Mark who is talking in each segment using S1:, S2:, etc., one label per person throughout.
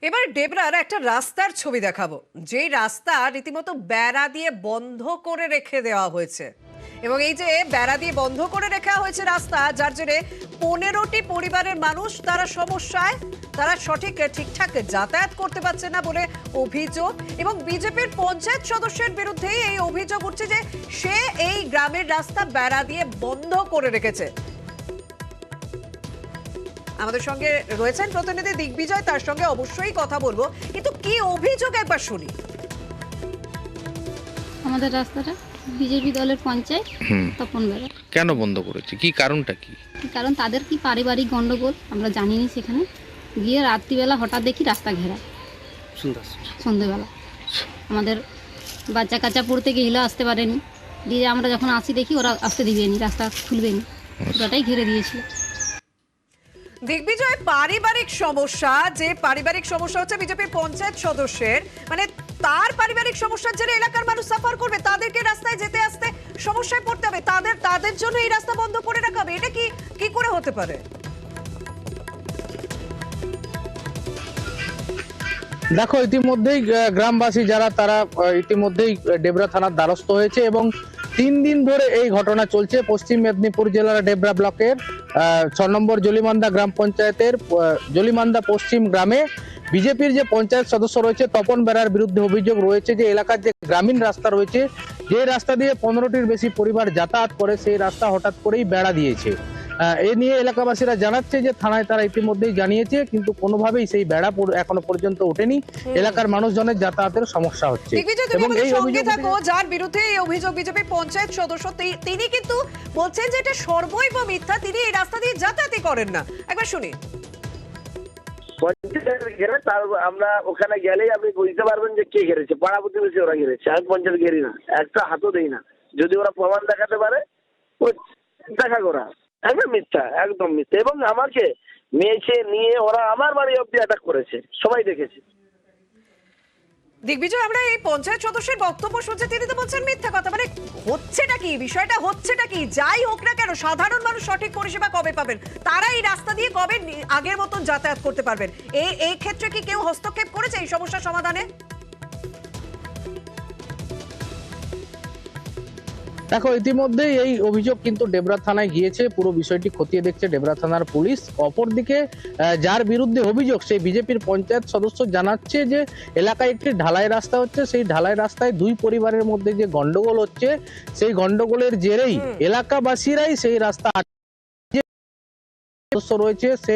S1: এবার ডেবরার একটা রাস্তার ছবি দেখাবো, যেই রাস্তা রীতিমতো বেড়া দিয়ে বন্ধ করে রেখে দেওয়া হয়েছে। এবং এই যে বেড়া দিয়ে বন্ধ করে রাখা হয়েছে রাস্তা, যার জেরে 15টি পরিবারের মানুষ তারা সমস্যায়, তারা ঠিকঠাক যাতায়াত করতে পারছে না বলে অভিযোগ। এবং বিজেপির পঞ্চায়েত সদস্যের বিরুদ্ধে এই অভিযোগ উঠছে যে সে এই গ্রামের রাস্তা বেড়া দিয়ে বন্ধ করে রেখেছে। আমাদের সঙ্গে রয়েছেন প্রতিনিধি দিগ্বিজয়, তার সঙ্গে অবশ্যই কথা বলবো, কিন্তু কি অভিযোগ একবার শুনি।
S2: আমাদের রাস্তাটা বিজেপি দলের পঞ্চায়েত তপন বেড়া
S3: কেন বন্ধ করেছে, কি কারণটা কি?
S2: কারণ তাদের কি পারিবারিক গন্ডগোল আমরা জানিনি। সেখানে গিয়ে রাত্রিবেলা হঠাৎ দেখি রাস্তা ঘেরা, সন্ধ্যেবেলা আমাদের বাচ্চা কাচ্চা পড়তে গেলে আসতে পারেনি, দিয়ে আমরা যখন আসি দেখি ওরা আসতে দিবেনি, রাস্তা খুলবেনি, পুরোটাই ঘিরে দিয়েছিল।
S1: দিগ্বিজয়, পারিবারিক সমস্যা, যে পারিবারিক সমস্যা হচ্ছে বিজেপির পঞ্চায়েত সদস্যের, মানে তার পারিবারিক সমস্যার জন্য এলাকার মানুষ সাফার করবে, তাদেরকে রাস্তায় যেতে আসতে সমস্যায় পড়তে হবে, তাদের জন্য এই রাস্তা বন্ধ করে রাখা হবে, এটা কি করে হতে পারে?
S3: দেখো, ইতিমধ্যেই গ্রামবাসী যারা তারা ইতিমধ্যেই ডেবরা থানার দ্বারস্থ হয়েছে এবং 3 দিন ধরে এই ঘটনা চলছে। পশ্চিম মেদিনীপুর জেলার ডেবরা ব্লকের 6 নম্বর জলিমান্দা গ্রাম পঞ্চায়েতের জলিমান্দা পশ্চিম গ্রামে বিজেপির যে পঞ্চায়েত সদস্য রয়েছে তপন বেড়ার বিরুদ্ধে অভিযোগ রয়েছে যে এলাকার যে গ্রামীণ রাস্তা রয়েছে, যে রাস্তা দিয়ে 15টির বেশি পরিবার যাতায়াত করে, সেই রাস্তা হঠাৎ করেই বেড়া দিয়েছে। এ নিয়ে এলাকাবাসীরা জানাচ্ছে যে থানায় তারা ইতিমধ্যেই জানিয়েছে, কিন্তু কোনোভাবেই সেই বেড়া এখনো পর্যন্ত ওঠেনি। এলাকার মানুষজনের যাতায়াতের সমস্যা হচ্ছে।
S1: এবং এই অভিযোগ থাকো যার বিরুদ্ধে এই অভিযোগ বিজেপির পঞ্চায়েত সদস্য, তিনি কিন্তু বলছেন যে এটা সর্বৈব মিথ্যা, তিনি এই রাস্তা দিয়ে যাতায়াতই করেন না। একবার শুনি।
S4: আমরা ওখানে গেলেই আপনি বুঝতে পারবেন যে কে ঘেরেছে। পাড়া প্রতিবেশী ওরা ঘেরেছে, আমি পঞ্চায়েত ঘেরি না, একটা হাতও দেই না। যদি ওরা প্রমাণ দেখাতে পারে দেখা করা, একদম মিথ্যা, একদম মিথ্যা। এবং আমাকে মেয়েছে নিয়ে ওরা আমার বাড়ি অব্দি অ্যাটাক করেছে, সবাই দেখেছে।
S1: দিগ্বিজয়, আমরা এই পঞ্চায়েত সদস্যের বক্তব্য শুনছি, তিনি তো বলছেন মিথ্যা কথা। মানে হচ্ছেটা কি, বিষয়টা হচ্ছেটা কি? যাই হোক না কেন, সাধারণ মানুষ সঠিক পরিষেবা কবে পাবেন? তারা এই রাস্তা দিয়ে কবে আগের মতন যাতায়াত করতে পারবেন? এই ক্ষেত্রে কি কেউ হস্তক্ষেপ করেছে এই সমস্যা সমাধানে?
S3: দেখো, ইতিমধ্যেই এই অভিযোগ কিন্তু ডেবরা থানায় গিয়েছে, পুরো বিষয়টি খতিয়ে দেখছে ডেবরা থানার পুলিশ। অপরদিকে যার বিরুদ্ধে অভিযোগ সেই বিজেপির পঞ্চায়েত সদস্য জানাচ্ছে যে এলাকায় একটি ঢালাই রাস্তা হচ্ছে, সেই ঢালাই রাস্তায় 2 পরিবারের মধ্যে যে গন্ডগোল হচ্ছে, সেই গন্ডগোলের জেরেই এলাকাবাসীরাই সেই রাস্তা সদস্য রয়েছে, সে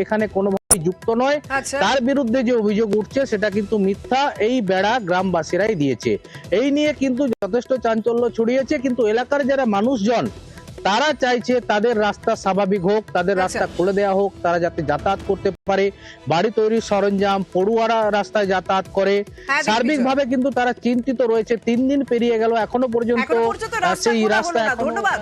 S3: এখানে কোনোভাবে যুক্ত নয়। তার বিরুদ্ধে যে অভিযোগ উঠছে সেটা কিন্তু মিথ্যা, এই বেড়া গ্রামবাসীরাই দিয়েছে। এই নিয়ে কিন্তু যথেষ্ট চাঞ্চল্য ছড়িয়েছে, কিন্তু এলাকার যারা মানুষজন তারা চাইছে তাদের রাস্তা স্বাভাবিক হোক, তাদের রাস্তা খুলে দেওয়া হোক, তারা যাতে যাতায়াত করতে পারে, বাড়ি তৈরির সরঞ্জাম, পড়ুয়ারা রাস্তায় যাতায়াত করে। সার্বিকভাবে কিন্তু তারা চিন্তিত রয়েছে। 3 দিন পেরিয়ে গেল, এখনো পর্যন্ত সেই রাস্তা
S1: ধন্যবাদ।